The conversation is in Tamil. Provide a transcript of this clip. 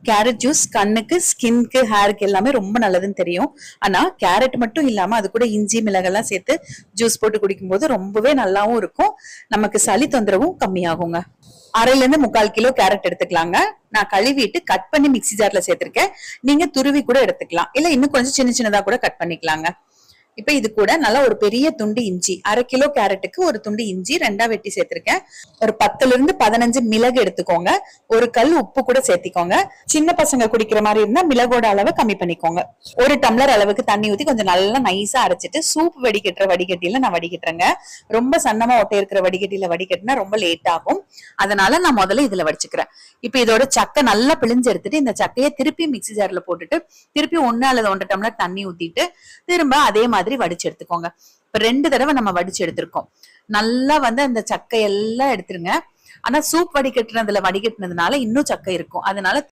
கேரட் ஜூஸ் கண்ணுக்கு, ஸ்கின்க்கு, ஹேருக்கு எல்லாமே ரொம்ப நல்லதுன்னு தெரியும். ஆனா கேரட் மட்டும் இல்லாம அது கூட இஞ்சி, மிளகெல்லாம் சேர்த்து ஜூஸ் போட்டு குடிக்கும்போது ரொம்பவே நல்லாவும் இருக்கும். நமக்கு சளி தொந்தரவும் கம்மியாகுங்க. 1/2 கிலோ கேரட் எடுத்துக்கலாங்க. நான் கழுவிட்டு கட் பண்ணி மிக்ஸி ஜார்ல சேர்த்திருக்கேன். நீங்க துருவி கூட எடுத்துக்கலாம். இல்ல இன்னும் கொஞ்சம் சின்ன சின்னதா கூட கட் பண்ணிக்கலாங்க. இப்ப இது கூட நல்லா ஒரு பெரிய துண்டு இஞ்சி, 1/2 கிலோ கேரட்டுக்கு ஒரு துண்டு இஞ்சி 2ஆ வெட்டி சேர்த்திருக்கேன். ஒரு 10ல இருந்து 15 மிளகு எடுத்துக்கோங்க. ஒரு கல் உப்பு கூட சேர்த்திக்கோங்க. சின்ன பசங்க குடிக்கிற மாதிரி இருந்தா மிளகோட அளவை கம்மி பண்ணிக்கோங்க. ஒரு டம்ளர் அளவுக்கு தண்ணி ஊத்தி கொஞ்சம் நல்லா நைஸா அரைச்சிட்டு சூப் வடிகட்டுற வடிகட்டியில நான் வடிகட்டுறேங்க. ரொம்ப சன்னமா ஒட்டை இருக்கிற வடிகட்டியில வடிகட்டினா ரொம்ப லேட் ஆகும். அதனால நான் முதல்ல இதுல வடிச்சுக்கிறேன். இப்ப இதோட சக்கை நல்லா பிழிஞ்சு எடுத்துட்டு இந்த சக்கையை திருப்பி மிக்ஸி ஜார்ல போட்டுட்டு திருப்பி 1 அல்லது 1.5 டம்ளர் தண்ணி ஊத்திட்டு திரும்ப அதே மாதிரி வடிச்சு எடுத்துக்கோங்க. இப்ப 2 தடவை நம்ம வடிச்சு எடுத்திருக்கோம். நல்லா அந்த சக்கை எல்லாம் எடுத்துருங்க. ஆனா சூப் வடிகட்டுனதுல வடிகட்டினதுனால இன்னும் சக்கை இருக்கும். அதனால